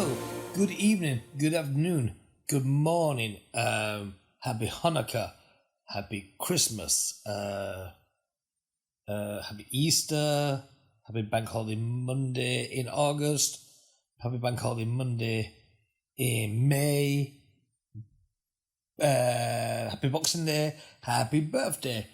hello, good evening, good afternoon, good morning, happy Hanukkah, happy Christmas, happy Easter, happy Bank Holiday Monday in August, happy Bank Holiday Monday in May, happy Boxing Day, happy birthday.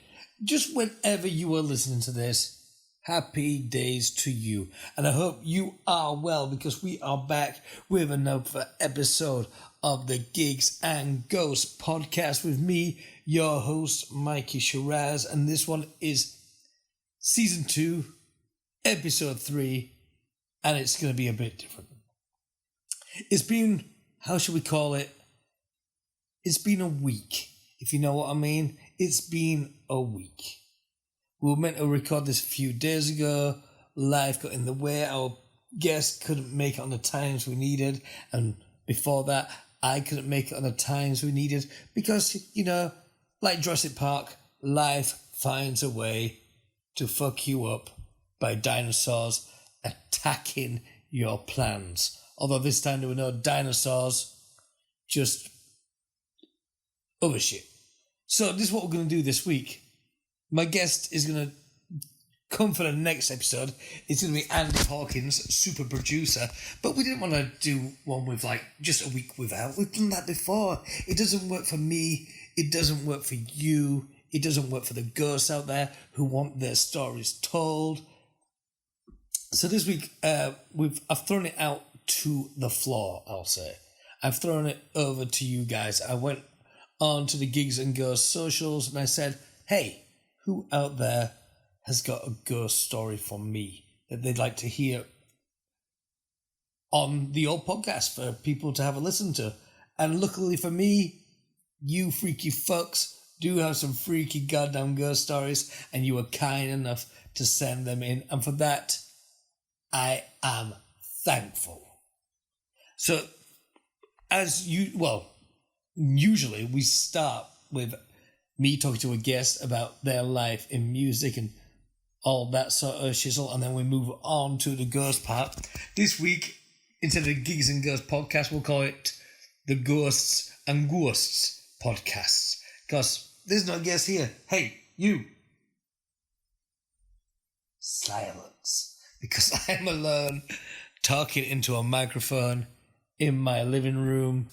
Just whenever you are listening to this, happy days to you. And I hope you are well, because we are back with another episode of the Gigs and Ghosts podcast with me, your host, Mikey Shiraz. And this one is season 2, episode 3, and it's going to be a bit different. It's been, how should we call it? It's been a week, if you know what I mean. It's been a week. We were meant to record this a few days ago. Life got in the way. Our guest couldn't make it on the times we needed. And before that, I couldn't make it on the times we needed. Because, you know, like Jurassic Park, life finds a way to fuck you up by dinosaurs attacking your plans. Although this time there were no dinosaurs, just other shit. So this is what we're going to do this week. My guest is going to come for the next episode. It's going to be Andy Hawkins, super producer. But we didn't want to do one with like just a week without. We've done that before. It doesn't work for me. It doesn't work for you. It doesn't work for the ghosts out there who want their stories told. So this week, I've thrown it out to the floor, I'll say. I've thrown it over to you guys. I went on to the Gigs and Ghosts socials and I said, hey, who out there has got a ghost story from me that they'd like to hear on the old podcast for people to have a listen to? And luckily for me, you freaky fucks do have some freaky goddamn ghost stories, and you were kind enough to send them in. And for that, I am thankful. So, usually we start with me talking to a guest about their life in music and all that sort of shizzle, and then we move on to the ghost part. This week, instead of the Gigs and Ghosts podcast, we'll call it the Ghosts and Ghosts podcast, because there's no guest here. Hey, you. Silence. Because I'm alone, talking into a microphone in my living room,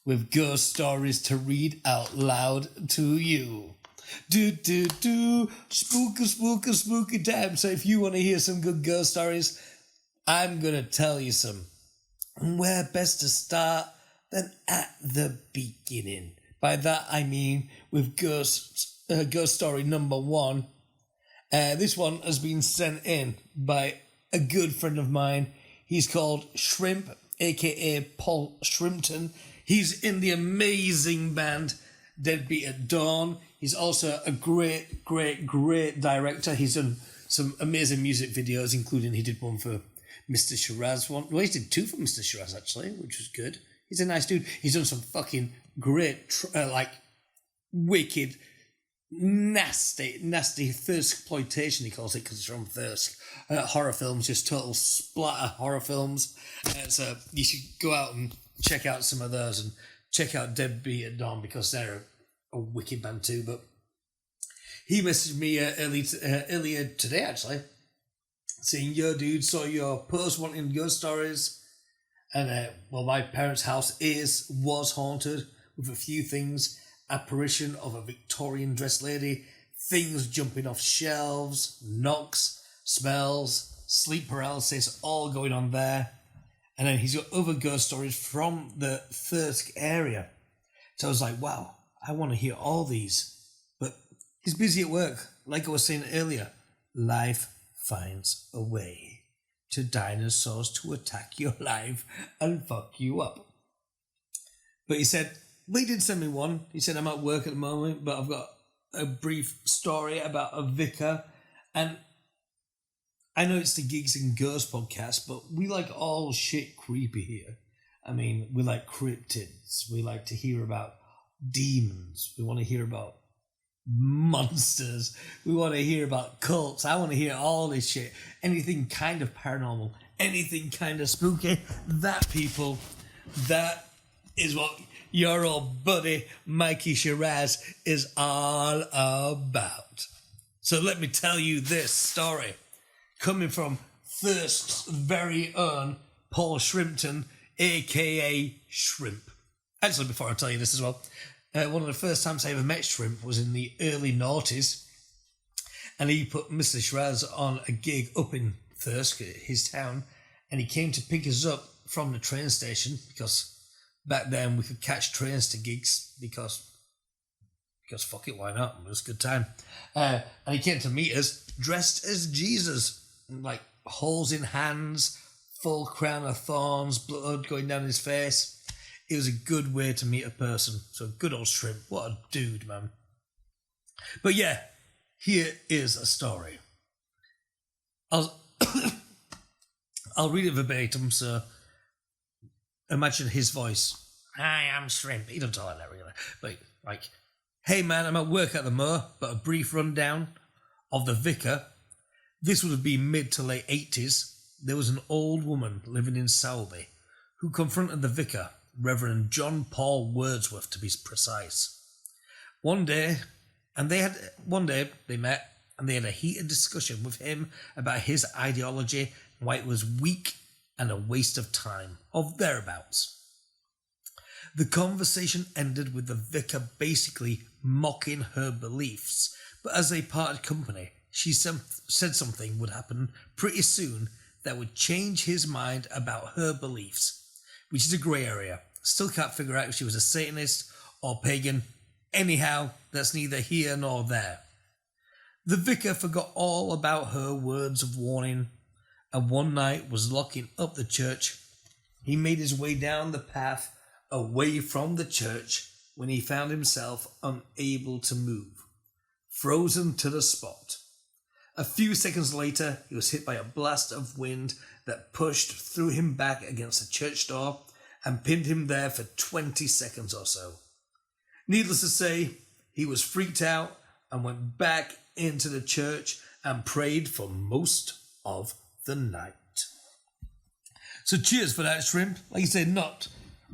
with ghost stories to read out loud to you. Spooky time. So if you want to hear some good ghost stories, I'm going to tell you some. And where best to start than at the beginning. By that I mean with ghost story number 1. This one has been sent in by a good friend of mine. He's called Shrimp, a.k.a. Paul Shrimpton. He's in the amazing band Deadbeat at Dawn. He's also a great director. He's done some amazing music videos, including he did one for Mr. Shiraz. Well, he did 2 for Mr. Shiraz, actually, which was good. He's a nice dude. He's done some fucking great, wicked, nasty Thirsk-ploitation, he calls it, because it's from Thirsk. Horror films, just total splatter horror films. So you should go out and check out some of those, and check out Deadbeat at Dawn, because they're a wicked band too. But he messaged me earlier today, actually, saying, yo dude, saw your post wanting ghost stories, and my parents' house was haunted with a few things: apparition of a Victorian dressed lady, things jumping off shelves, knocks, smells, sleep paralysis, all going on there. And then he's got other ghost stories from the Thirsk area. So I was like, wow, I want to hear all these. But he's busy at work. Like I was saying earlier, life finds a way to dinosaurs to attack your life and fuck you up. But he did send me one. He said, I'm at work at the moment, but I've got a brief story about a vicar. And I know it's the Gigs and Ghosts podcast, but we like all shit creepy here. I mean, we like cryptids. We like to hear about demons. We want to hear about monsters. We want to hear about cults. I want to hear all this shit. Anything kind of paranormal. anything kind of spooky, that, people, that is what your old buddy Mikey Shiraz is all about. So let me tell you this story, coming from Thirst's very own Paul Shrimpton, aka Shrimp. Actually, before I tell you this as well, one of the first times I ever met Shrimp was in the early noughties, and he put Mr. Shiraz on a gig up in Thirsk, his town, and he came to pick us up from the train station, because back then we could catch trains to gigs, because fuck it, why not? It was a good time. And he came to meet us dressed as Jesus, like holes in hands, full crown of thorns, blood going down his face. It was a good way to meet a person. So good old Shrimp, what a dude, man. But yeah, here is a story. I'll read it verbatim, so imagine his voice. Hi, I'm Shrimp. He doesn't talk like that really. But like, hey man, I'm at work at the Moor, but a brief rundown of the vicar. This would have been mid to late 80s. There was an old woman living in Selby who confronted the vicar, Reverend John Paul Wordsworth to be precise. One day they met and they had a heated discussion with him about his ideology and why it was weak and a waste of time, or thereabouts. The conversation ended with the vicar basically mocking her beliefs, but as they parted company, she said something would happen pretty soon that would change his mind about her beliefs, which is a grey area. Still can't figure out if she was a Satanist or pagan. Anyhow, that's neither here nor there. The vicar forgot all about her words of warning, and one night was locking up the church. He made his way down the path away from the church when he found himself unable to move, frozen to the spot. A few seconds later, he was hit by a blast of wind that pushed threw him back against the church door and pinned him there for 20 seconds or so. Needless to say, he was freaked out and went back into the church and prayed for most of the night. So cheers for that, Shrimp. Like you said, not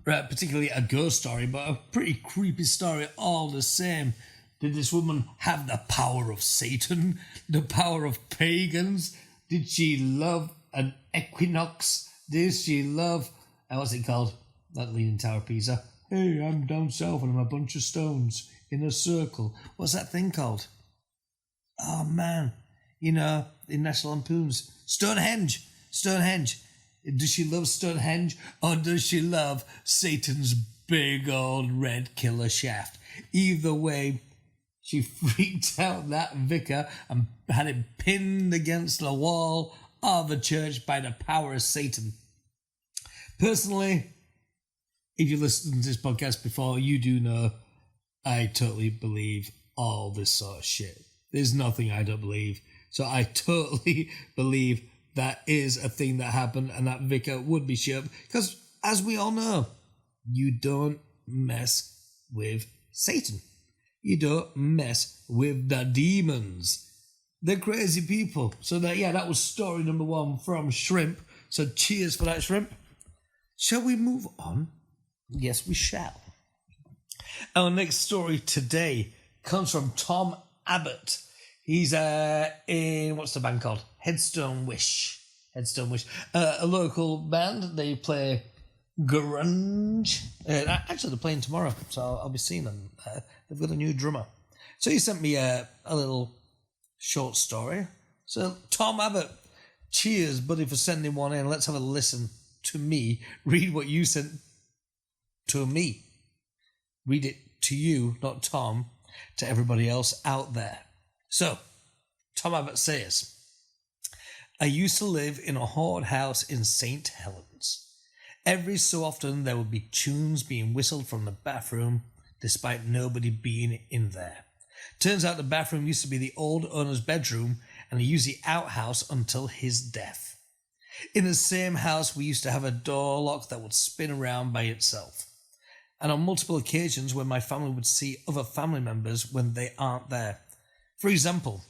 particularly a ghost story, but a pretty creepy story all the same. Did this woman have the power of Satan? The power of pagans? Did she love an equinox? Did she love, what's it called? That Leaning Tower of Pisa. Hey, I'm down south and I'm a bunch of stones in a circle. What's that thing called? Oh man, in National Lampoons. Stonehenge. Does she love Stonehenge or does she love Satan's big old red killer shaft? Either way, she freaked out that vicar and had him pinned against the wall of the church by the power of Satan. Personally, if you listened to this podcast before, you do know I totally believe all this sort of shit. There's nothing I don't believe. So I totally believe that is a thing that happened and that vicar would be shut up. Because, as we all know, you don't mess with Satan. You don't mess with the demons. They're crazy people. So that was story number 1 from Shrimp. So cheers for that, Shrimp. Shall we move on? Yes, we shall. Our next story today comes from Tom Abbott. He's in, what's the band called? Headstone Wish. A local band. They play grunge. Actually, they're playing tomorrow, so I'll be seeing them. They've got a new drummer. So he sent me a little short story. So, Tom Abbott, cheers, buddy, for sending one in. Let's have a listen to me. Read what you sent to me. Read it to you, not Tom, to everybody else out there. So, Tom Abbott says, I used to live in a haunted house in St. Helens. Every so often there would be tunes being whistled from the bathroom, despite nobody being in there. Turns out the bathroom used to be the old owner's bedroom, and he used the outhouse until his death. In the same house, we used to have a door lock that would spin around by itself. And on multiple occasions when my family would see other family members when they aren't there. For example,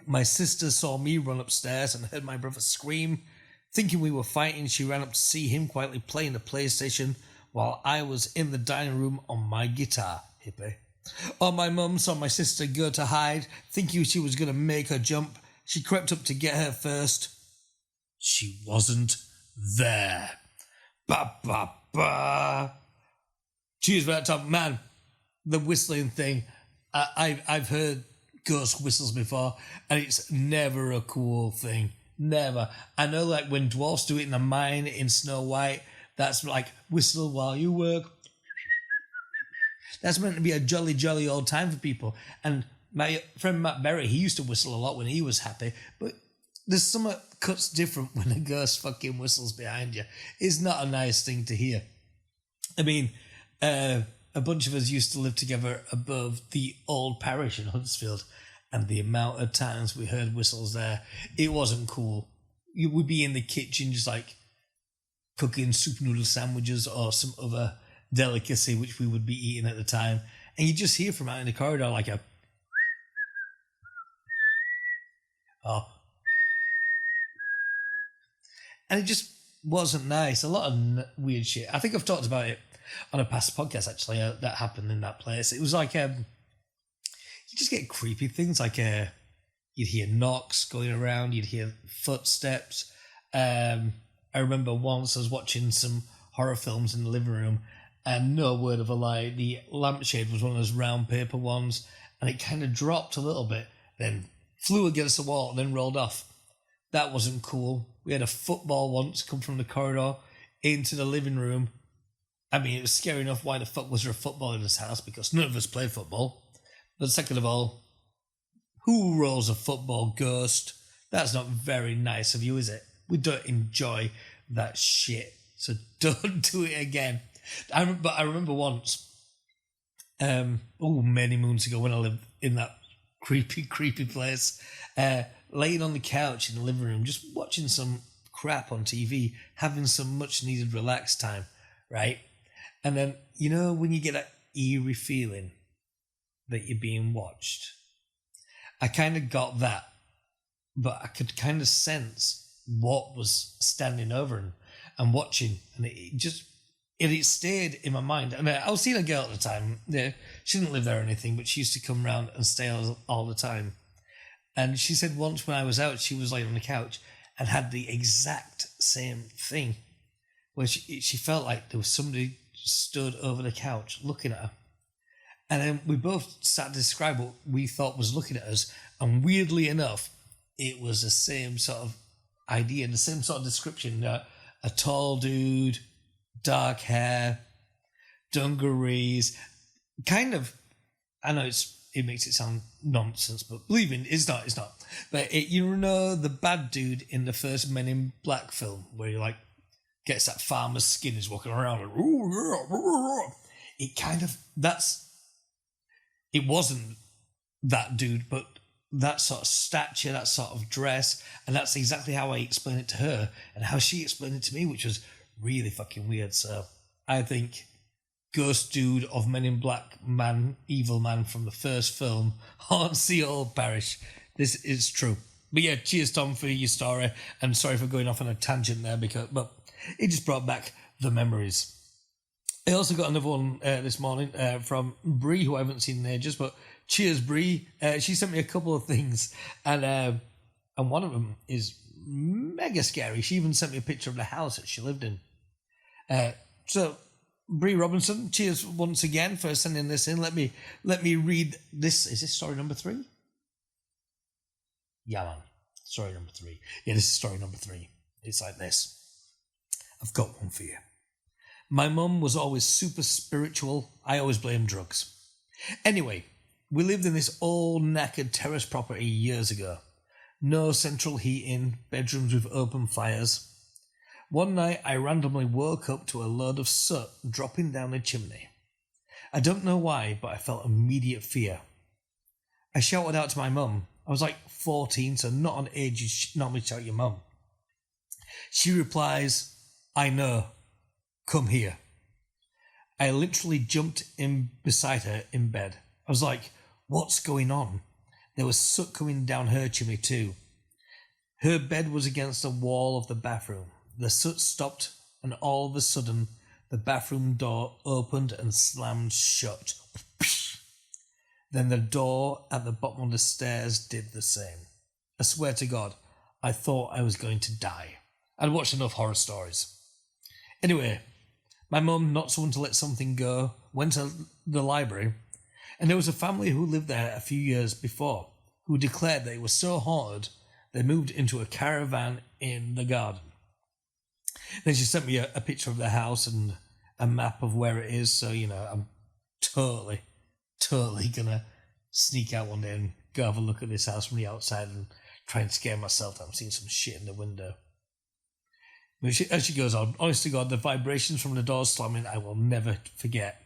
my sister saw me run upstairs and heard my brother scream, Thinking we were fighting, she ran up to see him quietly playing the PlayStation while I was in the dining room on my guitar. Hippie. Oh, my mum saw my sister go to hide, thinking she was going to make her jump. She crept up to get her first. She wasn't there. Ba, ba, ba. Cheers for that top, man. The whistling thing. I've heard ghost whistles before, and it's never a cool thing. Never. I know, like, when dwarfs do it in the mine in Snow White, that's like, whistle while you work. That's meant to be a jolly, jolly old time for people. And my friend Matt Berry, he used to whistle a lot when he was happy, but there's something cuts different when a ghost fucking whistles behind you. It's not a nice thing to hear. I mean, a bunch of us used to live together above the old parish in Huddersfield, and the amount of times we heard whistles there, it wasn't cool. You would be in the kitchen just like cooking soup noodle sandwiches or some other delicacy which we would be eating at the time, and you just hear from out in the corridor like a and it just wasn't nice. A lot of weird shit. I think I've talked about it on a past podcast actually, that happened in that place. It was like you just get creepy things like you'd hear knocks going around, you'd hear footsteps. I remember once I was watching some horror films in the living room, and no word of a lie, the lampshade was one of those round paper ones, and it kind of dropped a little bit, then flew against the wall and then rolled off. That wasn't cool. We had a football once come from the corridor into the living room. I mean, it was scary enough. Why the fuck was there a football in this house? Because none of us played football. But second of all, who rolls a football, ghost? That's not very nice of you, is it? We don't enjoy that shit. So don't do it again. I remember once, many moons ago when I lived in that creepy place, laying on the couch in the living room, just watching some crap on TV, having some much needed relaxed time, right? And then, you know, when you get that eerie feeling that you're being watched, I kind of got that, but I could kind of sense what was standing over and watching, and it stayed in my mind. I mean, I was seeing a girl at the time. Yeah, she didn't live there or anything, but she used to come round and stay all the time. And she said once when I was out, she was laying on the couch and had the exact same thing, where she felt like there was somebody stood over the couch looking at her. And then we both started to describe what we thought was looking at us, and weirdly enough, it was the same sort of idea and the same sort of description. A tall dude, dark hair, dungarees, kind of. I know it makes it sound nonsense, but believe me, it's not. But you know the bad dude in the first Men in Black film, where he like gets that farmer's skin, is walking around and it wasn't that dude, but that sort of stature, that sort of dress, and that's exactly how I explained it to her and how she explained it to me, which was really fucking weird. So I think ghost dude of Men in Black man, evil man from the first film haunts the old parish. This is true. But yeah, cheers Tom for your story, and sorry for going off on a tangent there, but it just brought back the memories. I also got another one this morning from Bree, who I haven't seen in ages, but cheers Bree. She sent me a couple of things, and one of them is mega scary. She even sent me a picture of the house that she lived in. So Bree Robinson, cheers once again for sending this in. Let me read this. Is this story number 3? Yeah, man. Story number 3. Yeah, this is story number 3. It's like this. I've got one for you. My mum was always super spiritual. I always blamed drugs. Anyway, we lived in this old knackered terrace property years ago. No central heating, bedrooms with open fires. One night I randomly woke up to a load of soot dropping down the chimney. I don't know why, but I felt immediate fear. I shouted out to my mum. I was like 14, so not on age you normally shout at your mum. She replies, I know. Come here. I literally jumped in beside her in bed. I was like, what's going on? There was soot coming down her chimney too. Her bed was against the wall of the bathroom. The soot stopped, and all of a sudden, the bathroom door opened and slammed shut. Then the door at the bottom of the stairs did the same. I swear to God, I thought I was going to die. I'd watched enough horror stories. Anyway, my mum, not someone to let something go, went to the library, and there was a family who lived there a few years before who declared that it was so haunted they moved into a caravan in the garden. Then she sent me a picture of the house and a map of where it is, so, I'm totally gonna sneak out one day and go have a look at this house from the outside and try and scare myself that I'm seeing some shit in the window. But as she goes on, honest to God, the vibrations from the doors slamming I will never forget.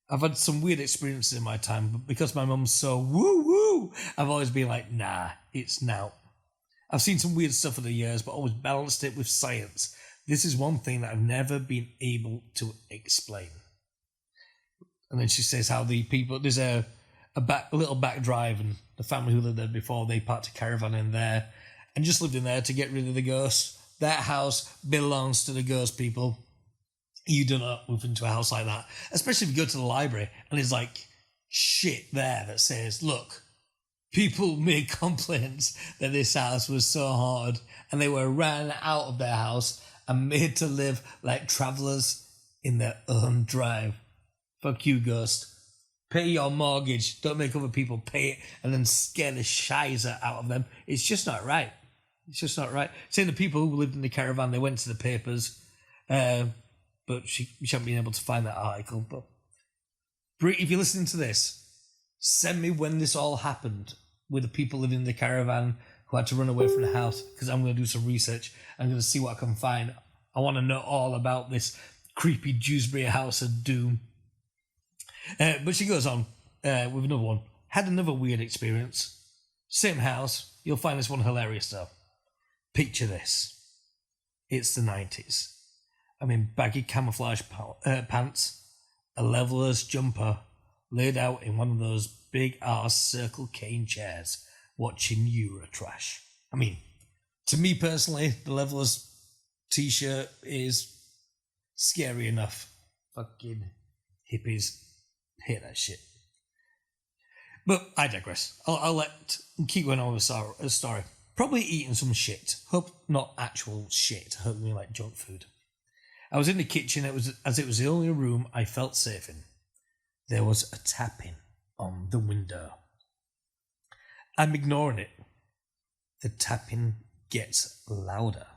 I've had some weird experiences in my time, but because my mum's so woo-woo, I've always been like, nah, it's now. I've seen some weird stuff over the years, but always balanced it with science. This is one thing that I've never been able to explain. And then she says how the people, there's a little back drive, and the family who lived there before, they parked a caravan in there and just lived in there to get rid of the ghost. That house belongs to the ghost people. You do not move into a house like that, especially if you go to the library and there's like shit there that says, look, people made complaints that this house was so hard and they were ran out of their house and made to live like travellers in their own drive. Fuck you, ghost. Pay your mortgage. Don't make other people pay it and then scare the shizer out of them. It's just not right. It's just not right. Saying the people who lived in the caravan, they went to the papers, but she hasn't been able to find that article. But if you're listening to this, send me when this all happened with the people living in the caravan who had to run away from the house, because I'm going to do some research. I'm going to see what I can find. I want to know all about this creepy Dewsbury house of doom. But she goes on with another one. Had another weird experience. Same house. You'll find this one hilarious though. Picture this. It's the 90s. I'm in baggy camouflage pants, a leveller's jumper, laid out in one of those big arse circle cane chairs, watching Eurotrash. I mean, to me personally, the leveller's t-shirt is scary enough. Fucking hippies hate that shit. But I digress. I'll keep going on with the story. Probably eating some shit. Hope not actual shit. Hope me like junk food. I was in the kitchen. It was the only room I felt safe in. There was a tapping on the window. I'm ignoring it. The tapping gets louder.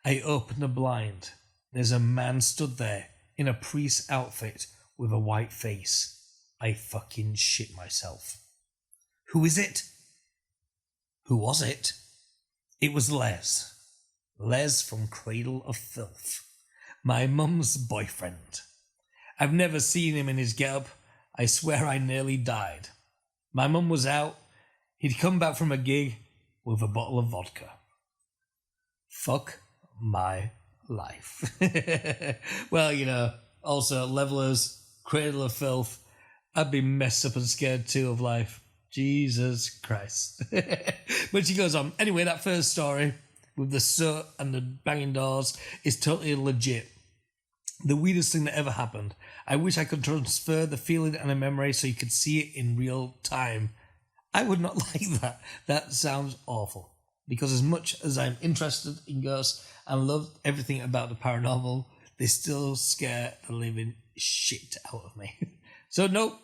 I open the blind. There's a man stood there in a priest's outfit with a white face. I fucking shit myself. Who is it? Who was it? It was Les. Les from Cradle of Filth. My mum's boyfriend. I've never seen him in his getup. I swear I nearly died. My mum was out. He'd come back from a gig with a bottle of vodka. Fuck my life. Well, also Levelers, Cradle of Filth. I'd be messed up and scared too of life. Jesus Christ. But she goes on. Anyway, that first story with the soot and the banging doors is totally legit. The weirdest thing that ever happened. I wish I could transfer the feeling and a memory so you could see it in real time. I would not like that. That sounds awful. Because as much as I'm interested in ghosts and love everything about the paranormal, they still scare the living shit out of me. So nope,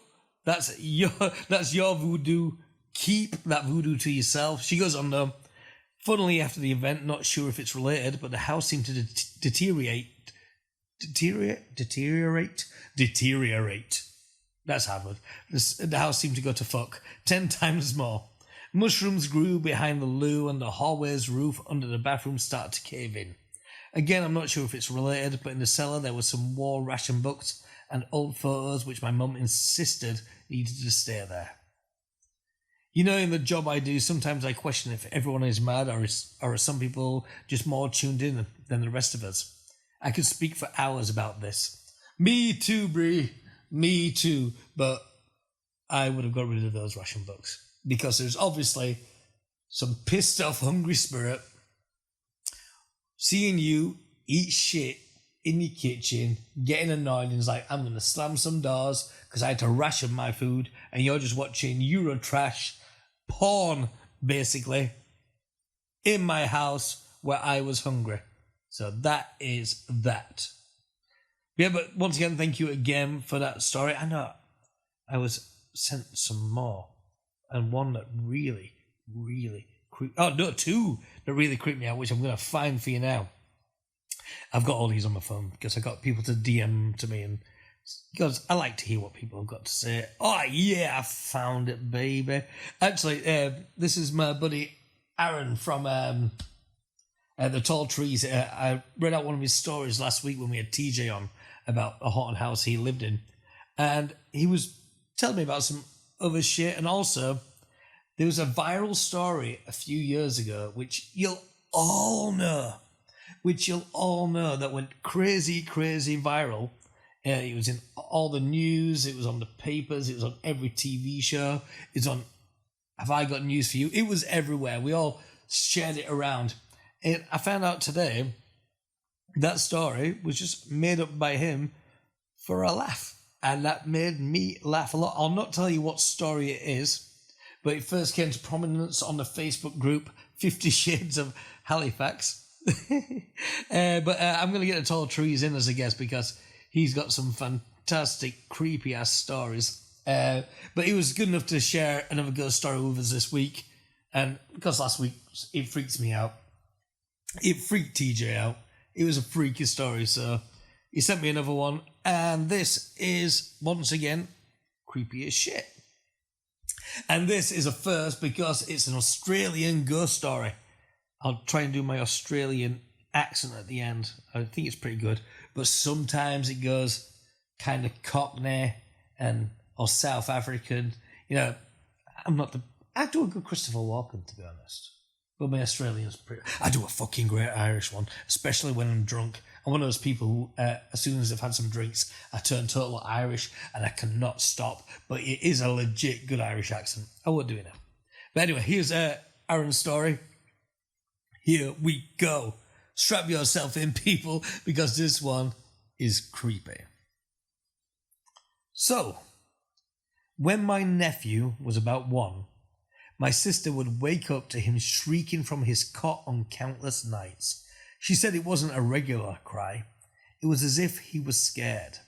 that's your voodoo. Keep that voodoo to yourself. She goes on though. Funnily, after the event, not sure if it's related, but the house seemed to deteriorate. That's Harvard. The house seemed to go to fuck 10 times more. Mushrooms grew behind the loo, and the hallway's roof under the bathroom started to cave in. Again, I'm not sure if it's related, but in the cellar there were some war ration books and old photos which my mum insisted needed to stay there. In the job I do, sometimes I question if everyone is mad or are some people just more tuned in than the rest of us. I could speak for hours about this. Me too, Brie. Me too. But I would have got rid of those ration books because there's obviously some pissed off, hungry spirit seeing you eat shit in your kitchen, getting annoyed, and it's like, I'm going to slam some doors because I had to ration my food, and you're just watching Eurotrash porn, basically, in my house where I was hungry. So that is that. Yeah, but once again, thank you again for that story. I know I was sent some more, and one that really, really creeped. Oh no, two that really creeped me out, which I'm going to find for you now. I've got all these on my phone because I got people to DM to me, and because I like to hear what people have got to say. Oh yeah, I found it, baby. Actually, this is my buddy Aaron from the Tall Trees. I read out one of his stories last week when we had TJ on about a haunted house he lived in, and he was telling me about some other shit. And also, there was a viral story a few years ago, which you'll all know, that went crazy, crazy viral. It was in all the news, it was on the papers, it was on every TV show, it's on Have I Got News For You? It was everywhere. We all shared it around. And I found out today that story was just made up by him for a laugh. And that made me laugh a lot. I'll not tell you what story it is, but it first came to prominence on the Facebook group 50 Shades of Halifax. But I'm going to get the Tall Trees in as a guest because he's got some fantastic, creepy-ass stories. But he was good enough to share another ghost story with us this week. And because last week it freaks me out, it freaked TJ out. It was a freaky story, so he sent me another one. And this is, once again, creepy as shit. And this is a first because it's an Australian ghost story. I'll try and do my Australian accent at the end. I think it's pretty good. But sometimes it goes kind of Cockney or South African. You know, I do a good Christopher Walken, to be honest. But my Australian's pretty... I do a fucking great Irish one, especially when I'm drunk. I'm one of those people who, as soon as I've had some drinks, I turn total Irish and I cannot stop. But it is a legit good Irish accent. I won't do it now. But anyway, here's Aaron's story. Here we go. Strap yourself in, people, because this one is creepy. So, when my nephew was about 1, my sister would wake up to him shrieking from his cot on countless nights. She said it wasn't a regular cry. It was as if he was scared.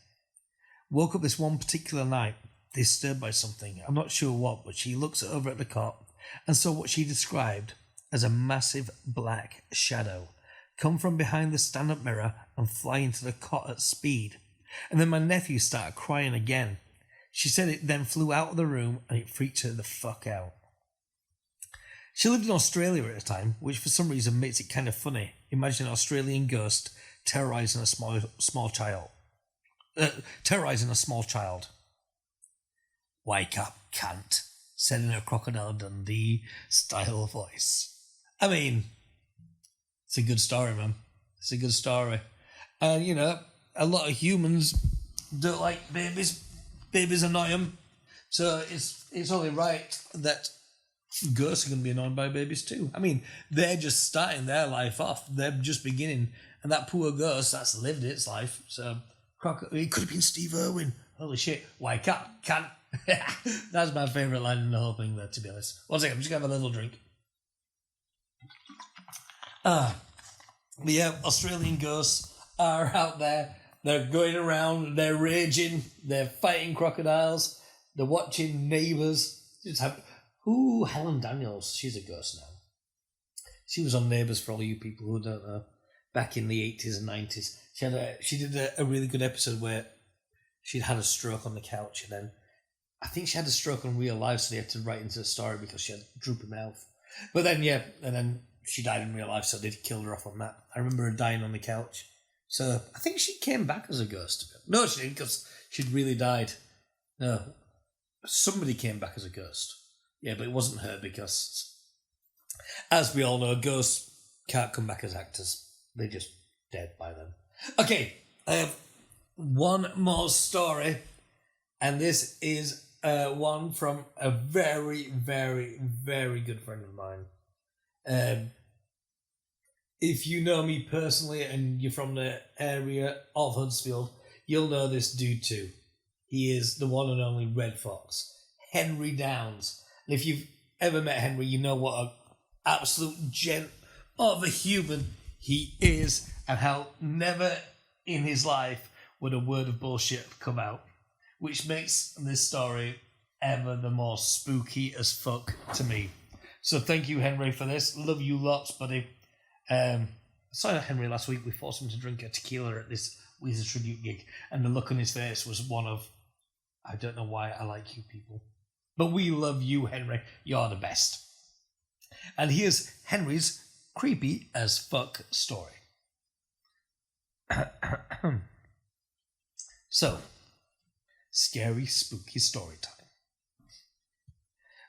Woke up this one particular night, disturbed by something. I'm not sure what, but she looks over at the cot and saw what she described as a massive black shadow come from behind the stand-up mirror and fly into the cot at speed. And then my nephew started crying again. She said it then flew out of the room and it freaked her the fuck out. She lived in Australia at the time, which for some reason makes it kind of funny. Imagine an Australian ghost terrorising a small child. Terrorising a small child. Wake up, cunt, said in a Crocodile Dundee style voice. I mean, it's a good story, man. It's a good story. And, you know, a lot of humans don't like babies. Babies annoy them. So it's only right that ghosts are going to be annoyed by babies too. I mean, they're just starting their life off. They're just beginning. And that poor ghost, that's lived its life. So, it could have been Steve Irwin. Holy shit. Wake up, cunt. That's my favourite line in the whole thing there, to be honest. One second, I'm just going to have a little drink. But yeah, Australian ghosts are out there. They're going around, they're raging, they're fighting crocodiles, they're watching Neighbours. Helen Daniels, she's a ghost now. She was on Neighbours, for all you people who don't know, back in the 80s and 90s. She did a really good episode where she'd had a stroke on the couch, and then I think she had a stroke in real life, so they had to write into the story because she had droopy mouth. But then, yeah, and then she died in real life, so they killed her off on that. I remember her dying on the couch. So I think she came back as a ghost. No, she didn't, because she'd really died. No, somebody came back as a ghost. Yeah, but it wasn't her because, as we all know, ghosts can't come back as actors. They're just dead by then. Okay, I have one more story, and this is one from a very, very, very good friend of mine. Um, if you know me personally and you're from the area of Huddersfield, you'll know this dude too. He is the one and only Red Fox, Henry Downs. And if you've ever met Henry, you know what an absolute gent of a human he is, and how never in his life would a word of bullshit have come out, which makes this story ever the more spooky as fuck to me. So thank you, Henry, for this. Love you lots, buddy. I saw Henry last week. We forced him to drink a tequila at this Weezer tribute gig, and the look on his face was one of, I don't know why I like you people, but we love you, Henry. You're the best. And here's Henry's creepy as fuck story. So, scary, spooky story time.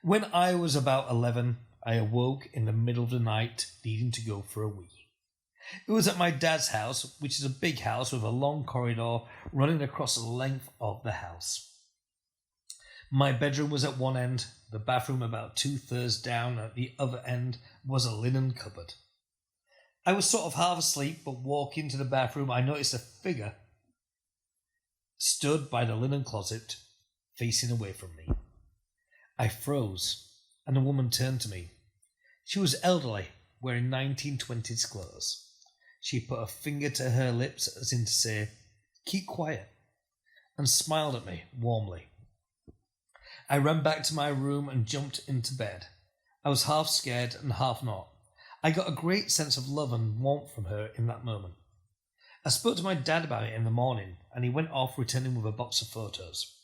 When I was about 11, I awoke in the middle of the night, needing to go for a wee. It was at my dad's house, which is a big house with a long corridor running across the length of the house. My bedroom was at one end, the bathroom about 2/3 down, at the other end was a linen cupboard. I was sort of half asleep, but walking into the bathroom, I noticed a figure stood by the linen closet, facing away from me. I froze, and the woman turned to me. She was elderly, wearing 1920s clothes. She put a finger to her lips as in to say, "Keep quiet," and smiled at me warmly. I ran back to my room and jumped into bed. I was half scared and half not. I got a great sense of love and warmth from her in that moment. I spoke to my dad about it in the morning, and he went off returning with a box of photos.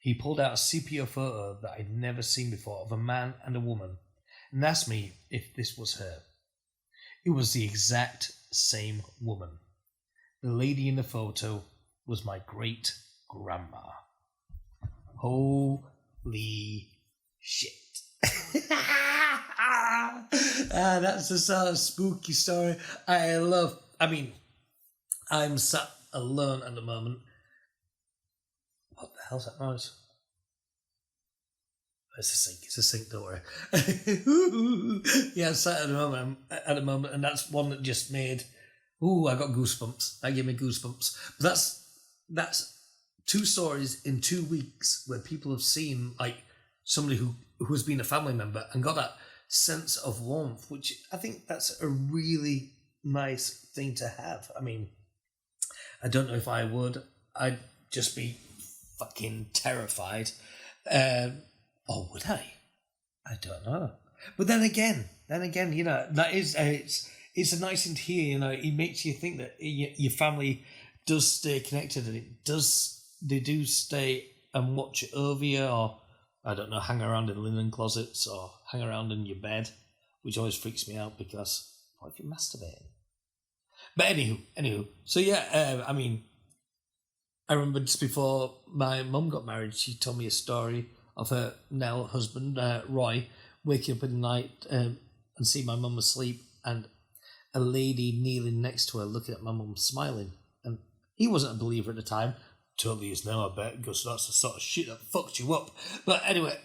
He pulled out a sepia photo that I'd never seen before of a man and a woman, and asked me if this was her. It was the exact same woman. The lady in the photo was my great-grandma. Holy shit. That's a sort of spooky story I love. I mean, I'm sat alone at the moment. What the hell's that noise? It's a sink, don't worry. Yeah, I'm sat at the moment, and that's one that just made, I got goosebumps. That gave me goosebumps. But that's 2 stories in 2 weeks where people have seen, like, somebody who has been a family member and got that sense of warmth, which I think that's a really nice thing to have. I mean, I don't know if I would. I'd just be fucking terrified. Or would I? I don't know. But then again, you know, that is it's a nice thing to hear. You know, it makes you think that your family does stay connected, and they do stay and watch over you, or I don't know, hang around in linen closets or hang around in your bed, which always freaks me out because what if you're masturbating? But anywho, so yeah, I mean, I remember just before my mum got married, she told me a story of her now husband, Roy, waking up in the night and seeing my mum asleep, and a lady kneeling next to her looking at my mum smiling. And he wasn't a believer at the time. Totally is now, I bet, because that's the sort of shit that fucks you up. But anyway,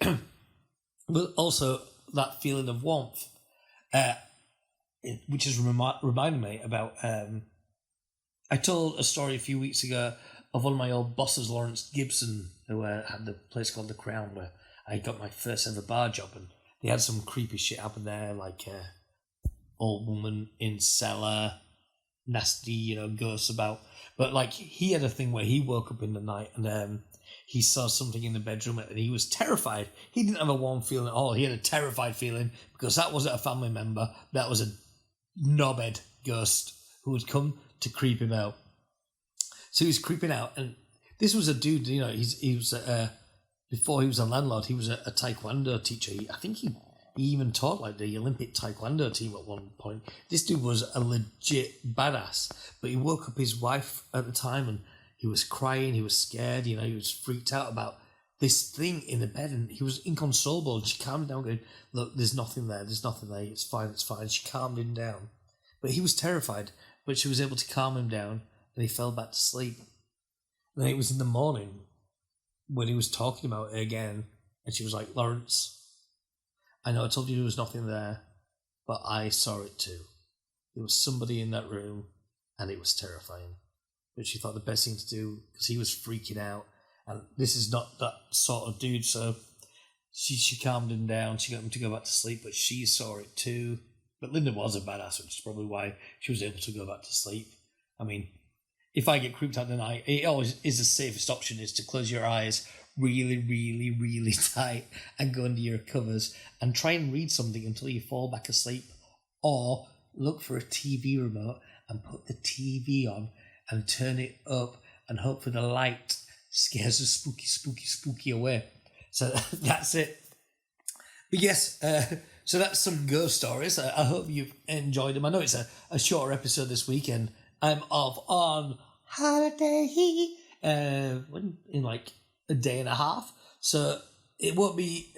but also that feeling of warmth, which has reminded me about, I told a story a few weeks ago of one of my old bosses, Lawrence Gibson, who had the place called The Crown, where I got my first ever bar job, and they had some creepy shit happen there, like old woman in cellar, nasty, you know, ghosts about. But like, he had a thing where he woke up in the night and he saw something in the bedroom and he was terrified. He didn't have a warm feeling at all. He had a terrified feeling because that wasn't a family member. That was a knobhead ghost who had come to creep him out. So he was creeping out, and this was a dude, you know, he was, before he was a landlord, he was a taekwondo teacher. I think he even taught like the Olympic taekwondo team at one point. This dude was a legit badass, but he woke up his wife at the time and he was crying, he was scared, you know, he was freaked out about this thing in the bed, and he was inconsolable. And she calmed him down going, "Look, there's nothing there, it's fine. She calmed him down. But he was terrified, but she was able to calm him down, and he fell back to sleep. And then it was in the morning when he was talking about it again, and she was like, "Lawrence, I know I told you there was nothing there, but I saw it too. There was somebody in that room, and it was terrifying. But she thought the best thing to do, because he was freaking out, and this is not that sort of dude, so she calmed him down. She got him to go back to sleep, but she saw it too. But Linda was a badass, which is probably why she was able to go back to sleep. I mean, if I get creeped out in the night, it always is the safest option is to close your eyes really, really, really tight and go under your covers and try and read something until you fall back asleep, or look for a TV remote and put the TV on and turn it up and hope for the light scares the spooky away. So that's it. But yes, so that's some ghost stories. I hope you've enjoyed them. I know it's a shorter episode this weekend. I'm off on holiday in like a day and a half. So it won't be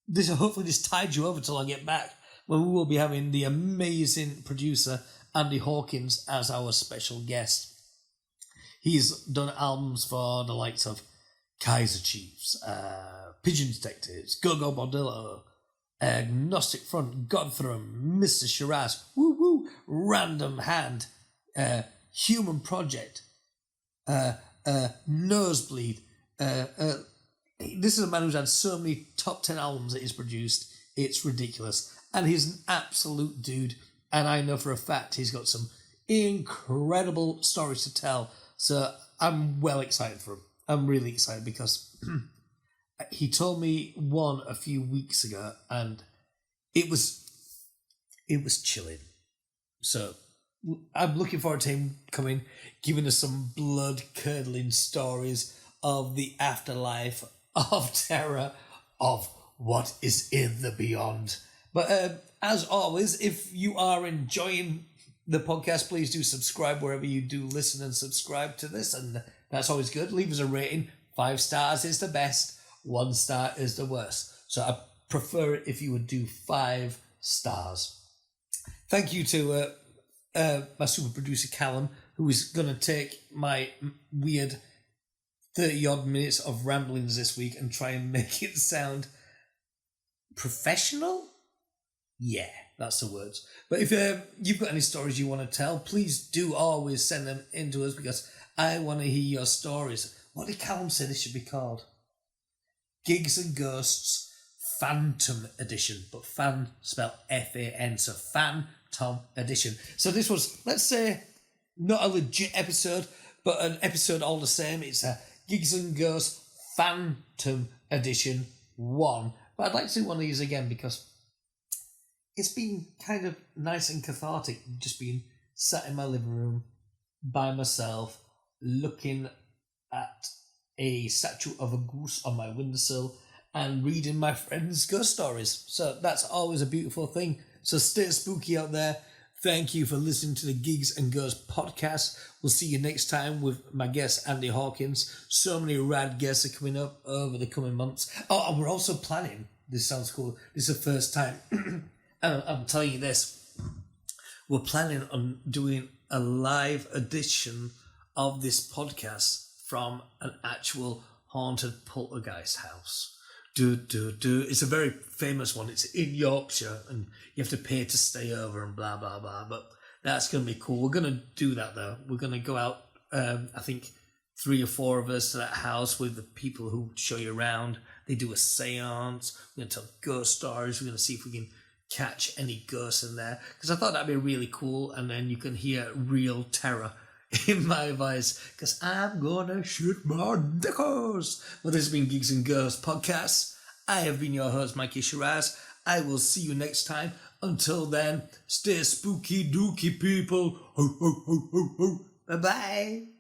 this. Hopefully this tides you over till I get back, when we will be having the amazing producer Andy Hawkins as our special guest. He's done albums for the likes of Kaiser Chiefs, Pigeon Detectives, Go-Go Bordello, Agnostic Front, Godthram, Mr. Shiraz, Woo Woo, Random Hand, Human Project, Nosebleed. This is a man who's had so many top 10 albums that he's produced. It's ridiculous. And he's an absolute dude. And I know for a fact he's got some incredible stories to tell. So I'm well excited for him. I'm really excited because he told me one a few weeks ago and it was chilling. So I'm looking forward to him coming, giving us some blood-curdling stories of the afterlife, of terror, of what is in the beyond. But as always, if you are enjoying the podcast, please do subscribe wherever you do listen and subscribe to this, and that's always good. Leave us a rating. 5 stars is the best. 1 star is the worst. So I prefer it if you would do 5 stars. Thank you to my super producer Callum, who is going to take my weird 30-odd minutes of ramblings this week and try and make it sound professional? Yeah, that's the words. But if you've got any stories you want to tell, please do always send them in to us, because I want to hear your stories. What did Callum say this should be called? Gigs and Ghosts FANtom Edition, but fan spelled F-A-N, so FANtom Edition. So this was, let's say, not a legit episode, but an episode all the same. It's a Gigs and Ghosts FANtom Edition 1. But I'd like to do one of these again because it's been kind of nice and cathartic, just being sat in my living room by myself, looking at a statue of a goose on my windowsill and reading my friends' ghost stories. So that's always a beautiful thing. So stay spooky out there. Thank you for listening to the Gigs and Ghosts podcast. We'll see you next time with my guest, Andy Hawkins. So many rad guests are coming up over the coming months. Oh, and we're also planning, this sounds cool, this is the first time, and I'm telling you this, we're planning on doing a live edition of this podcast from an actual haunted poltergeist house. It's a very famous one. It's in Yorkshire, and you have to pay to stay over and blah, blah, blah. But that's going to be cool. We're going to do that, though. We're going to go out, I think, 3 or 4 of us to that house with the people who show you around. They do a seance. We're going to tell ghost stories. We're going to see if we can catch any ghosts in there. Because I thought that'd be really cool. And then you can hear real terror in my voice, because I'm gonna shoot my dickos. Well, this has been Geeks and Ghosts podcast. I have been your host, Mikey Shiraz. I will see you next time. Until then, stay spooky dooky, people. Ho, ho, ho, ho, ho. Bye-bye.